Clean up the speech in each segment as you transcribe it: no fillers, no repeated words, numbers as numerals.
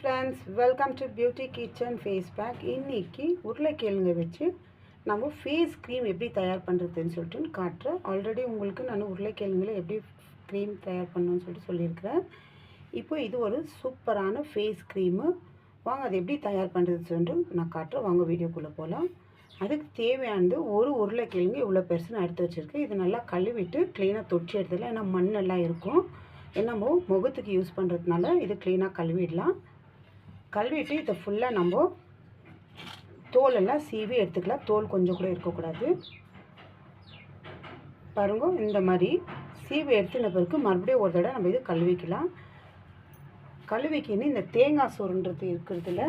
Friends, welcome to beauty kitchen face pack. இன்றைக்கி உருளைக்கிழங்கு வச்சு நம்ம ஃபேஸ் க்ரீம் எப்படி தயார் பண்ணுறதுன்னு சொல்லிட்டு காட்டுறேன். ஆல்ரெடி உங்களுக்கு நான் உருளைக்கிழங்குல எப்படி க்ரீம் தயார் பண்ணணும்னு சொல்லிட்டு சொல்லியிருக்கிறேன். இப்போ இது ஒரு சூப்பரான ஃபேஸ் க்ரீமு. வாங்க அது எப்படி தயார் பண்ணுறதுன்னு சொல்லிட்டு நான் காட்டுறேன். வாங்க வீடியோக்குள்ளே போகலாம். அதுக்கு தேவையானது ஒரு உருளைக்கிழங்கு இவ்வளோ பெருசு நான் எடுத்து வச்சுருக்கேன். இது நல்லா கழுவிட்டு க்ளீனாக தொட்டி எடுத்துடலாம். ஏன்னா மண்ணெல்லாம் இருக்கும். நம்ம முகத்துக்கு யூஸ் பண்ணுறதுனால இது க்ளீனாக கழுவிடலாம். கழுவிட்டு இதை ஃபுல்லாக நம்ம தோலெல்லாம் சீவி எடுத்துக்கலாம். தோல் கொஞ்சம் கூட இருக்கக்கூடாது. பாருங்க, இந்த மாதிரி சீவி எடுத்துன பிறகு மறுபடியும் ஒரு தடவை நம்ம இது கழுவிக்கலாம். கழுவிக்கின்னு இந்த தேங்காய் சோறுன்றது இருக்கிறதுல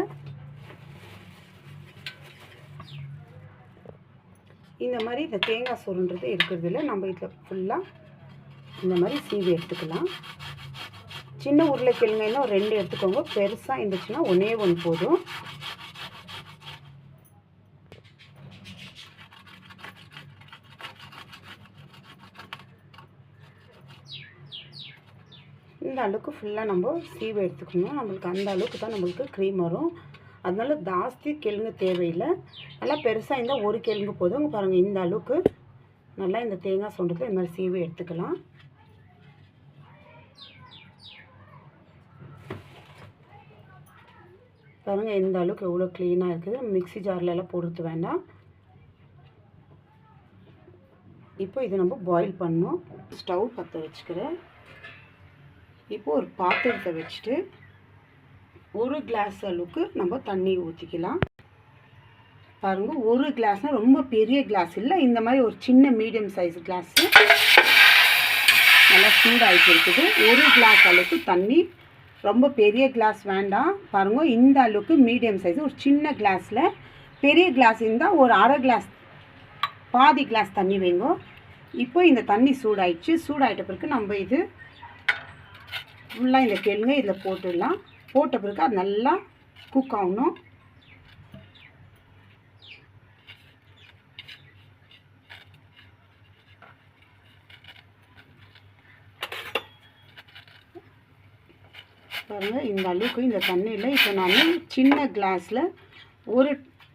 இந்த மாதிரி இந்த தேங்காய் சோறுன்றது இருக்கிறதுல நம்ம இதில் ஃபுல்லாக இந்த மாதிரி சீவி எடுத்துக்கலாம். சின்ன உருளைக்கிழங்கு இன்னும் 2 எடுத்துக்கோங்க. பெருசாக இருந்துச்சுன்னா ஒன்றே ஒன்று போதும். இந்த அளவுக்கு ஃபுல்லாக நம்ம சீவை எடுத்துக்கணும். நம்மளுக்கு அந்த அளவுக்கு தான் நம்மளுக்கு க்ரீம் வரும். அதனால ஜாஸ்தி கிழங்கு தேவையில்லை. நல்லா பெருசாக இருந்தால் ஒரு கிழங்கு போதும். பாருங்கள், இந்த அளவுக்கு நல்லா இந்த தேங்காய் சொண்டத்தில் இந்த மாதிரி சீவை எடுத்துக்கலாம். பாருங்கள், இந்த அளவுக்கு எவ்வளோ க்ளீனாக இருக்குது. மிக்ஸி ஜார்லெல்லாம் போடுறது வேண்டாம். இப்போ இதை நம்ம பாயில் பண்ணோம். ஸ்டவ் பற்ற வச்சுக்கிறேன். இப்போது ஒரு பாத்திரத்தை வச்சுட்டு 1 கிளாஸ் அளவுக்கு நம்ம தண்ணி ஊற்றிக்கலாம். பாருங்கள், 1 கிளாஸ்னால் ரொம்ப பெரிய கிளாஸ் இல்லை, இந்த மாதிரி ஒரு சின்ன மீடியம் சைஸ் கிளாஸு நல்லா சூடாகிட்டு இருக்குது. 1 கிளாஸ் அளவுக்கு தண்ணி. ரொம்ப பெரிய கிளாஸ் வேண்டாம். பாருங்கள், இந்த அளவுக்கு மீடியம் சைஸ் ஒரு சின்ன கிளாஸில். பெரிய கிளாஸ் இருந்தால் ஒரு அரை கிளாஸ், பாதி கிளாஸ் தண்ணி வைங்க. இப்போ இந்த தண்ணி சூடாயிடுச்சு. சூடாயிட்ட பிறகு நம்ம இது ஃபுல்லாக இந்த கிழங்கு இதில் போட்டுடலாம். போட்ட பிறகு அது நல்லா குக் ஆகணும். பாருங்கள், இந்த அளவுக்கு இந்த தண்ணியில் இப்போ நான் சின்ன கிளாஸில் 1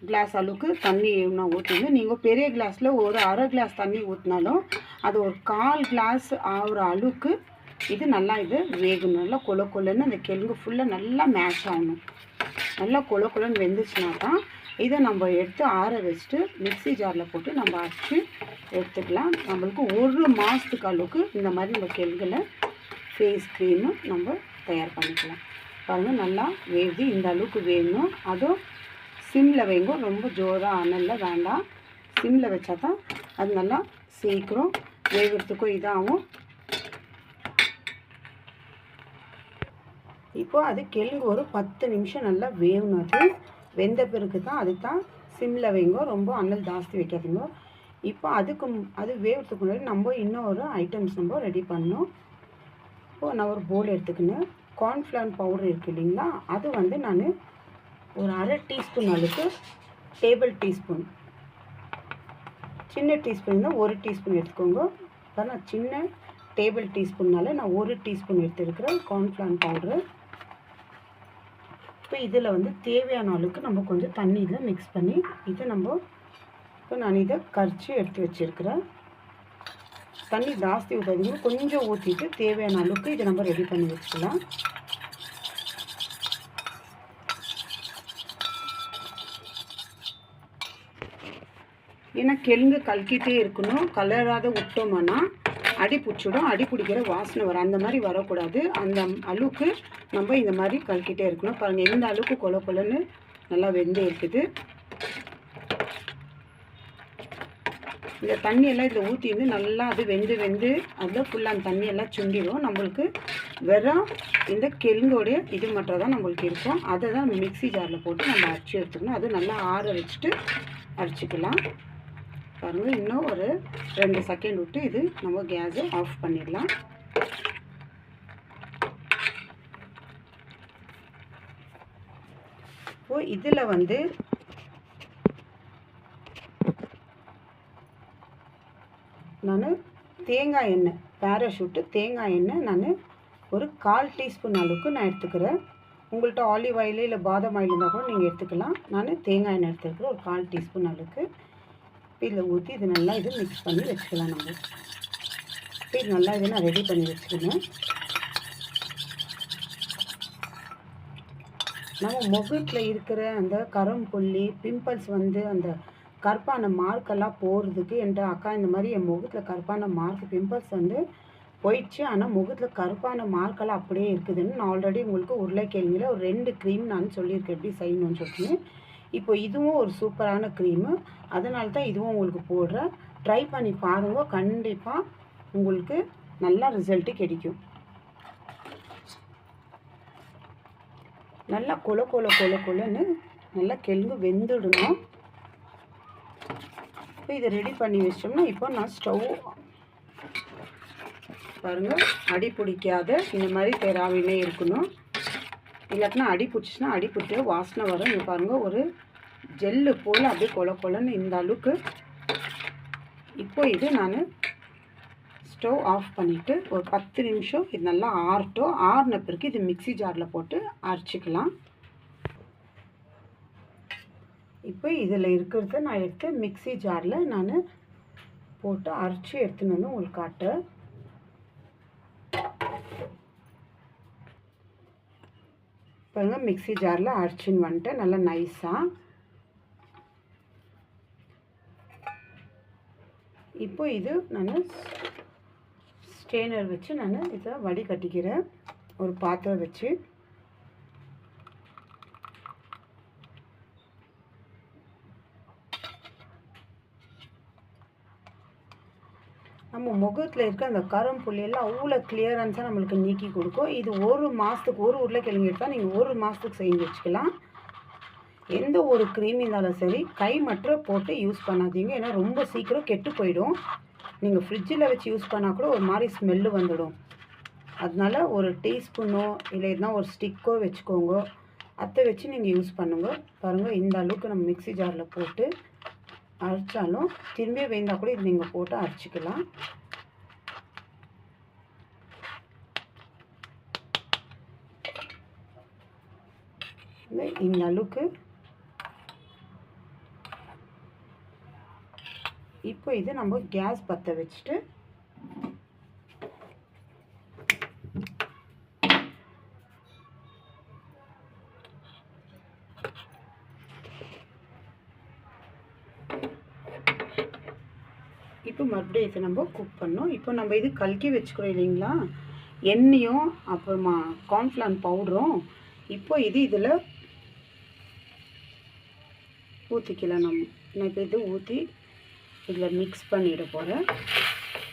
கிளாஸ் அளவுக்கு தண்ணி நான் ஊற்றிங்க. நீங்கள் பெரிய கிளாஸில் ஒரு அரை கிளாஸ் தண்ணி ஊற்றினாலும் அது ஒரு 1/4 கிளாஸ் ஆகிற அளவுக்கு இது நல்லா இது வேகணும். நல்லா கொலன்னு அந்த கிழங்கு ஃபுல்லாக நல்லா மேட்ச் ஆகணும். நல்லா கொலன்னு வெந்துச்சுனா தான் இதை நம்ம எடுத்து ஆற வச்சுட்டு மிக்ஸி ஜாரில் போட்டு நம்ம அரைச்சி எடுத்துக்கலாம். நம்மளுக்கு 1 மாதத்துக்கு அளவுக்கு இந்த மாதிரி நம்ம கிழங்குல ஃபேஸ் க்ரீமு நம்ம தயார் பண்ணிக்கலாம். பாருங்கள், நல்லா வேகுது. இந்த அளவுக்கு வேகணும். அதுவும் சிம்மில் வைங்க. ரொம்ப ஜோராக அனலில் வேண்டாம். சிம்மில் வச்சா தான் அது நல்லா சீக்கிரம் வேகிறதுக்கும் இதாகும். இப்போ அது கிழங்கு ஒரு 10 நிமிஷம் நல்லா வேகணும். அது வெந்த பிறகு தான் அது தான் சிம்மில் வைங்க. ரொம்ப அனல் ஜாஸ்தி வைக்காதீங்க. இப்போ அது வேகிறதுக்கு முன்னாடி நம்ம இன்னும் ஒரு ஐட்டம்ஸ் நம்ம ரெடி பண்ணணும். இப்போது நான் ஒரு போல் எடுத்துக்கினேன். கார்ன்ஃப்ளவர் பவுடர் இருக்குது இல்லைங்களா, அது நான் ஒரு அரை டீஸ்பூன் அளவுக்கு, டேபிள் டீஸ்பூன், சின்ன டீஸ்பூன் இருந்தால் 1 டீஸ்பூன் எடுத்துக்கோங்க. இப்போ நான் சின்ன டேபிள் டீஸ்பூன்னால நான் 1 டீஸ்பூன் எடுத்துருக்கிறேன் கார்ன்ஃப்ளவர் பவுடரு. இப்போ இதில் தேவையான அளவுக்கு நம்ம கொஞ்சம் தண்ணியில் மிக்ஸ் பண்ணி இதை இப்போ நான் இதை கரைச்சி எடுத்து வச்சுருக்கிறேன். தண்ணி ஜாஸ்தி ஊற்றாதீங்க, கொஞ்சம் ஊற்றிட்டு தேவையான அளவுக்கு இதை நம்ம ரெடி பண்ணி வச்சுக்கலாம். ஏன்னா கிழங்கு கலக்கிட்டே இருக்கணும். கலராத விட்டோம்னா அடி பிடிச்சிடும். அடி பிடிக்கிற வாசனை வரும். அந்த மாதிரி வரக்கூடாது. அந்த அளவுக்கு நம்ம இந்த மாதிரி கலக்கிட்டே இருக்கணும். பாருங்கள், எந்த அளவுக்கு கொலன்னு நல்லா வெந்து இருக்குது. இந்த தண்ணியெல்லாம் இதில் ஊற்றி நல்லா அது வெந்து அதில் ஃபுல்லாக அந்த தண்ணியெல்லாம் சுண்டிடும். நம்மளுக்கு வெறும் இந்த கிழங்கோடைய இது மட்டும் தான் நம்மளுக்கு இருக்கும். அதை தான் மிக்ஸி ஜாரில் போட்டு நம்ம அரைச்சி எடுத்துக்கணும். அது நல்லா ஆற வச்சுட்டு அரைச்சிக்கலாம். பாருங்கள், இன்னும் ஒரு 2 செகண்ட் விட்டு இது நம்ம கேஸை ஆஃப் பண்ணிடலாம். இப்போ இதில் நான் தேங்காய் எண்ணெய், பேராஷூட்டு தேங்காய் எண்ணெய் நான் ஒரு 1/4 டீஸ்பூன் அளவுக்கு நான் எடுத்துக்கிறேன். உங்கள்கிட்ட ஆலிவ் ஆயில் இல்லை பாதாம் ஆயில் இருந்தால் கூட நீங்கள் எடுத்துக்கலாம். நான் தேங்காய் எண்ணெய் எடுத்துருக்கிறேன் ஒரு 1/4 டீஸ்பூன் அளவுக்கு. இதில் ஊற்றி இது நல்லா இது மிக்ஸ் பண்ணி வச்சுக்கலாம். நம்ம இது நல்லா இதை நான் ரெடி பண்ணி வச்சுக்கணும். நம்ம முகத்தில் இருக்கிற அந்த கரும்புள்ளி பிம்பிள்ஸ் வந்து அந்த கருப்பான மார்க்கெல்லாம் போகிறதுக்கு என்கிட்ட அக்கா இந்த மாதிரி என் முகத்தில் கருப்பான மார்க் பிம்பிள்ஸ் வந்து போயிடுச்சு, ஆனால் முகத்தில் கருப்பான மார்க்கெல்லாம் அப்படியே இருக்குதுன்னு நான் ஆல்ரெடி உங்களுக்கு உருளைக்கிழங்கில் ஒரு 2 க்ரீம் நான் சொல்லியிருக்கேன் எப்படி செய்யணும்னு சொல்லிட்டு. இப்போ இதுவும் ஒரு சூப்பரான க்ரீமு, அதனால தான் இதுவும் உங்களுக்கு போடுறேன். ட்ரை பண்ணி பாருங்க, கண்டிப்பாக உங்களுக்கு நல்ல ரிசல்ட்டு கிடைக்கும். நல்லா கொலன்னு நல்லா கிழங்கு வெந்துடணும். இப்போ இதை ரெடி பண்ணி வச்சோம்னா இப்போ நான் ஸ்டவ் பாருங்கள், அடி பிடிக்காத இந்த மாதிரி தெராவிலே இருக்கணும். இல்லாட்டினா அடி பிடிச்சின்னா அடி பிடிச்ச வாசனை வரும். இங்கே பாருங்கள், ஒரு ஜெல்லு போல் அப்படியே கொலன்னு இந்த அளவுக்கு. இப்போ இது நான் ஸ்டவ் ஆஃப் பண்ணிவிட்டு ஒரு 10 நிமிஷம் இது நல்லா ஆறட்டும். ஆறின பிறகு இது மிக்ஸி ஜாரில் போட்டு அரைச்சிக்கலாம். இப்போ இதில் இருக்கிறத நான் எடுத்து மிக்ஸி ஜாரில் நான் போட்டு அரைச்சி எடுத்துன்னு வந்து உங்களுக்கு காட்டுறேன். பாருங்கள், மிக்ஸி ஜாரில் அரைச்சின்னு வந்துட்டேன் நல்லா நைஸாக. இப்போ இது நான் ஸ்ட்ரெயினர் வச்சு நான் இதை வடிகட்டிக்கிறேன் ஒரு பாத்திரம் வச்சு. நம்ம முகத்தில் இருக்க அந்த கரும்புள்ளியெல்லாம் அவ்வளோ கிளியரன்ஸாக நம்மளுக்கு நீக்கி கொடுக்கும். இது ஒரு மாதத்துக்கு ஒரு உருளைக்கிழங்கு எடுத்தால் நீங்கள் ஒரு மாதத்துக்கு செஞ்சு வச்சுக்கலாம். எந்த ஒரு க்ரீம் இருந்தாலும் சரி கை மட்டும் போட்டு யூஸ் பண்ணாதீங்க, ஏன்னா ரொம்ப சீக்கிரம் கெட்டு போயிடும். நீங்கள் ஃப்ரிட்ஜில் வச்சு யூஸ் பண்ணால் கூட ஒரு மாதிரி ஸ்மெல்லு வந்துடும். அதனால ஒரு டீஸ்பூனோ இல்லை எதுனா ஒரு ஸ்டிக்கோ வச்சுக்கோங்க, அதை வச்சு நீங்கள் யூஸ் பண்ணுங்க. பாருங்கள், இந்த அளவுக்கு நம்ம மிக்ஸி ஜாரில் போட்டு அரைச்சாலும் திரும்பி வேண்டால் கூட இது நீங்கள் போட்டு அரைச்சிக்கலாம். இந்த அளவுக்கு. இப்போ இது நம்ம கேஸ் பற்ற வச்சுட்டு இப்போ மறுபடியும் இதை நம்ம குக் பண்ணோம். இப்போ நம்ம இது கலக்கி வச்சுக்கிறோம் இல்லைங்களா, எண்ணெயும் அப்புறமா கார்ன்ஃப்ளவர் பவுடரும். இப்போ இது இதில் ஊற்றிக்கலாம். நான் இப்போ இது ஊற்றி இதில் மிக்ஸ் பண்ணிட போகிறேன்.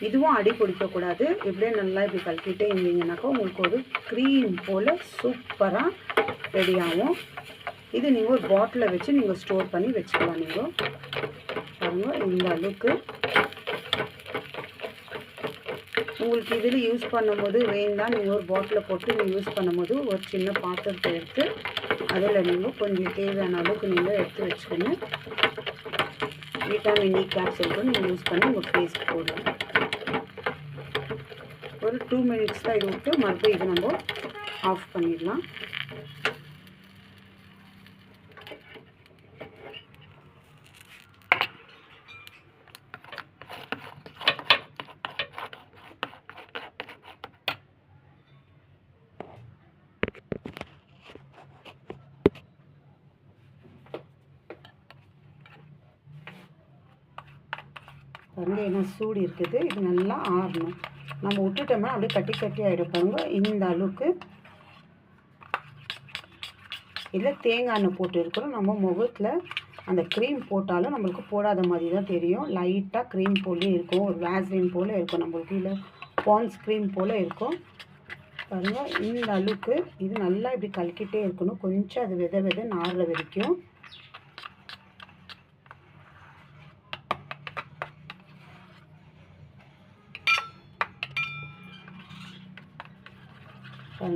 இதுவும் அடி பிடிக்கக்கூடாது. இப்படியே நல்லா இப்படி கலக்கிட்டே இருந்தீங்கன்னாக்கா உங்களுக்கு ஒரு க்ரீம் போல் சூப்பராக ரெடி ஆகும். இது நீங்கள் ஒரு பாட்டிலில் வச்சு நீங்கள் ஸ்டோர் பண்ணி வச்சுக்கலாம். நீங்கள் பாருங்கள், இந்த அளவுக்கு உங்களுக்கு இதில் யூஸ் பண்ணும்போது வேண்டாம், நீங்கள் ஒரு பாட்டிலில் போட்டு நீங்கள் யூஸ் பண்ணும்போது ஒரு சின்ன பாத்திரத்தை எடுத்து அதில் நீங்கள் கொஞ்சம் தேவையான அளவுக்கு நீங்கள் எடுத்து வச்சுக்கணும். விட்டாமின் இ கேப்சூல் நீங்கள் யூஸ் பண்ணி உங்கள் ஃபேஸ்க்கு போடலாம். ஒரு 2 மினிட்ஸ் தான் இது விட்டு மறுபடியும் இது நம்ம ஆஃப் பண்ணிடலாம். பாருங்க, ஏன்னா சூடு இருக்குது. இது நல்லா ஆறணும். நம்ம விட்டுட்டோம்னா அப்படியே கட்டி ஆகிடும். பாருங்க, இந்த அளவுக்கு. இதில் தேங்காய் எண்ணெய் போட்டு இருக்கிறோம். நம்ம முகத்தில் அந்த க்ரீம் போட்டாலும் நம்மளுக்கு போடாத மாதிரி தான் தெரியும். லைட்டாக க்ரீம் போலே இருக்கும், ஒரு வேஸ்லின் போல் இருக்கும் நம்மளுக்கு, இல்லை பான்ஸ் க்ரீம் போல் இருக்கும். பாருங்கள், இந்த அளவுக்கு இது நல்லா இப்படி கலக்கிட்டே இருக்கணும். கொஞ்சம் அது வித நாறுற வரைக்கும்.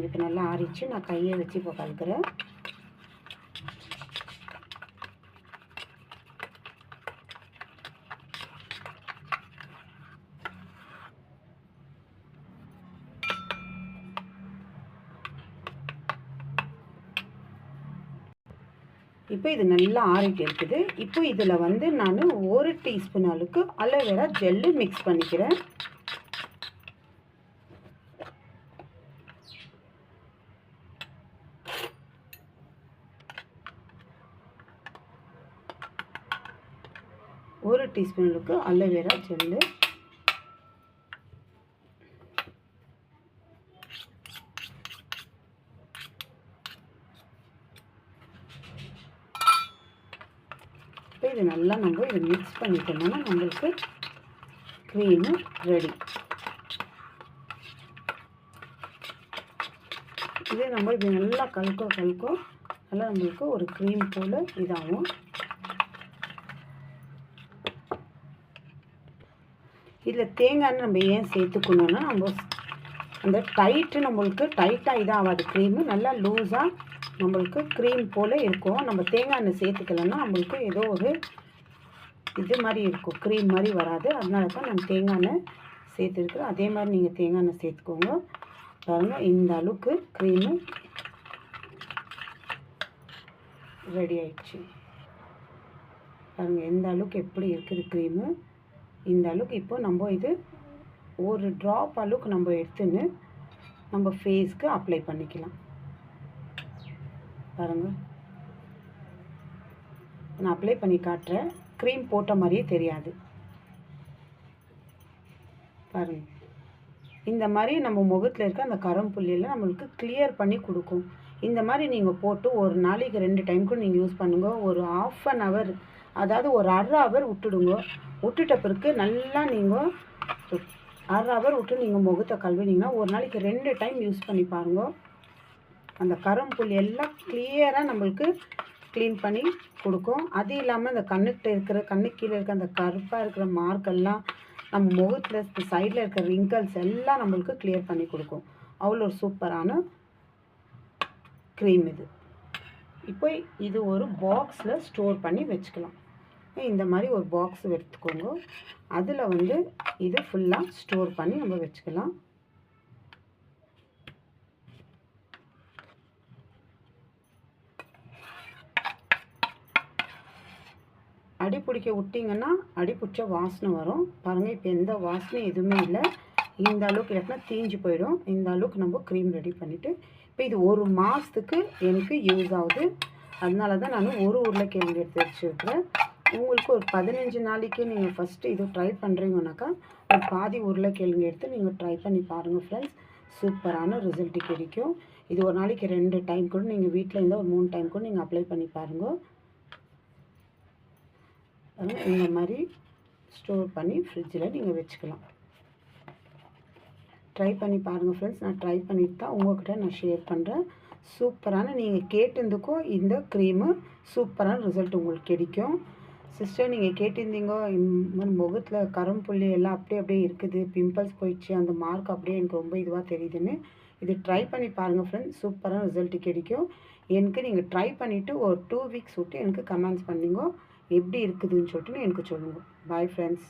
இப்போ நல்லா ஆறிச்சு. நான் கையை வச்சு இப்போ கலக்கிறேன். இப்போ இது நல்லா ஆறிட்டு இருக்குது. இப்போ இதில் வந்து நான் 1 டீஸ்பூன் அளவுக்கு அலோவேரா ஜெல்லு மிக்ஸ் பண்ணிக்கிறேன். ஒரு டீஸ்பூன் அளவுக்கு அலோவேரா ஜெல்லு. இப்போ இது நல்லா நம்ம இதை மிக்ஸ் பண்ணிட்டோம்னா நம்மளுக்கு க்ரீமு ரெடி. இதே நம்ம இது நல்லா கலக்கோ நல்லா நம்மளுக்கு ஒரு க்ரீம் போல் இதாகும். இதில் தேங்காய் நம்ம ஏன் சேர்த்துக்கணுன்னா நம்ம அந்த நம்மளுக்கு டைட்டாக இதாகாது. க்ரீமு நல்லா லூஸாக நம்மளுக்கு க்ரீம் போல் இருக்கும். நம்ம தேங்காய் எண்ணெய் சேர்த்துக்கலன்னா நம்மளுக்கு ஏதோ ஒரு இது மாதிரி இருக்கும், க்ரீம் மாதிரி வராது. அதனால தான் நான் தேங்காய் எண்ணெய் சேர்த்துருக்குறேன். அதே மாதிரி நீங்கள் தேங்காய் எண்ணெய் சேர்த்துக்கோங்க. பாருங்கள், இந்த அளவுக்கு க்ரீமு ரெடி ஆயிடுச்சு. பாருங்கள் எந்த அளவுக்கு எப்படி இருக்குது க்ரீமு. இந்த அளவுக்கு இப்போ நம்ம இது ஒரு ட்ராப் அளவுக்கு நம்ம எடுத்துன்னு நம்ம ஃபேஸ்க்கு அப்ளை பண்ணிக்கலாம். பாருங்கள், நான் அப்ளை பண்ணி காட்டுறேன். க்ரீம் போட்ட மாதிரியே தெரியாது. பாருங்கள், இந்த மாதிரி நம்ம முகத்தில் இருக்க அந்த கரும்புள்ளியெல்லாம் நம்மளுக்கு கிளியர் பண்ணி கொடுக்கும். இந்த மாதிரி நீங்கள் போட்டு ஒரு நாளைக்கு 2 டைம் கூட நீங்கள் யூஸ் பண்ணுங்க. ஒரு 1/2 hour, அதாவது ஒரு 1/2 hour விட்டுடுங்க. விட்டுட்ட பிறகு நல்லா நீங்கள் 1/2 hour விட்டு நீங்கள் முகத்தை கழுவினீங்கன்னா ஒரு நாளைக்கு 2 டைம் யூஸ் பண்ணி பாருங்க. அந்த கரும்புள்ளி எல்லாம் கிளியராக நம்மளுக்கு க்ளீன் பண்ணி கொடுக்கும். அது இல்லாமல் அந்த கண்ணுக்கு கீழே இருக்க அந்த கருப்பாக இருக்கிற மார்க்கெல்லாம் நம்ம முகத்தில் சைடில் இருக்கிற ரிங்கிள்ஸ் எல்லாம் நம்மளுக்கு கிளியர் பண்ணி கொடுக்கும். அவ்வளோ ஒரு சூப்பரான க்ரீம் இது. இப்போ இது ஒரு பாக்ஸில் ஸ்டோர் பண்ணி வச்சுக்கலாம். இந்த மாதிரி ஒரு பாக்ஸ் எடுத்துக்கோங்க. அதில் வந்து இது ஃபுல்லாக ஸ்டோர் பண்ணி நம்ம வச்சுக்கலாம். அடி பிடிக்க விட்டிங்கன்னா அடி பிடிச்ச வாசனை வரும். பாருங்கள், இப்போ எந்த வாசனையும் எதுவுமே இல்லை. இந்த அளவுக்கு இல்லைன்னா தீஞ்சு போயிடும். இந்த அளவுக்கு நம்ம க்ரீம் ரெடி பண்ணிவிட்டு இப்போ இது 1 மாதத்துக்கு எனக்கு யூஸ் ஆகுது. அதனால தான் நான் ஒரு உருளைக்கிழங்கு எடுத்து வச்சுருக்கிறேன். உங்களுக்கு ஒரு 15 நாளைக்கு நீங்கள் ஃபஸ்ட்டு இது ட்ரை பண்ணுறீங்கன்னாக்கா ஒரு பாதி உருளைக்கிழங்கு எடுத்து நீங்கள் ட்ரை பண்ணி பாருங்கள் ஃப்ரெண்ட்ஸ். சூப்பரான ரிசல்ட்டு கிடைக்கும். இது ஒரு நாளைக்கு 2 டைம் கூட நீங்கள் வீட்டில் இருந்தால் ஒரு 3 டைம் கூட நீங்கள் அப்ளை பண்ணி பாருங்கள். இந்த மாதிரி ஸ்டோர் பண்ணி ஃப்ரிட்ஜில் நீங்கள் வச்சுக்கலாம். ட்ரை பண்ணி பாருங்கள் ஃப்ரெண்ட்ஸ். நான் ட்ரை பண்ணிட்டு தான் உங்கள்கிட்ட நான் ஷேர் பண்ணுறேன். சூப்பரான நீங்கள் கேட்டிருந்துக்கும் இந்த க்ரீமு சூப்பரான ரிசல்ட் உங்களுக்கு கிடைக்கும். சிஸ்டர், நீங்கள் கேட்டிருந்தீங்க இந்த முகத்தில் கரும்புள்ளி எல்லாம் அப்படியே இருக்குது, பிம்பிள்ஸ் போயிடுச்சு, அந்த மார்க் அப்படியே எனக்கு ரொம்ப இதுவாக தெரியுதுன்னு இது ட்ரை பண்ணி பாருங்கள் ஃப்ரெண்ட்ஸ். சூப்பரான ரிசல்ட்டு கிடைக்கும். எனக்கு நீங்கள் ட்ரை பண்ணிவிட்டு ஒரு 2 வீக்ஸ் விட்டு எனக்கு கமெண்ட்ஸ் பண்ணிங்க எப்படி இருக்குதுன்னு சொல்லிட்டு எனக்கு சொல்லுங்கள். Bye friends.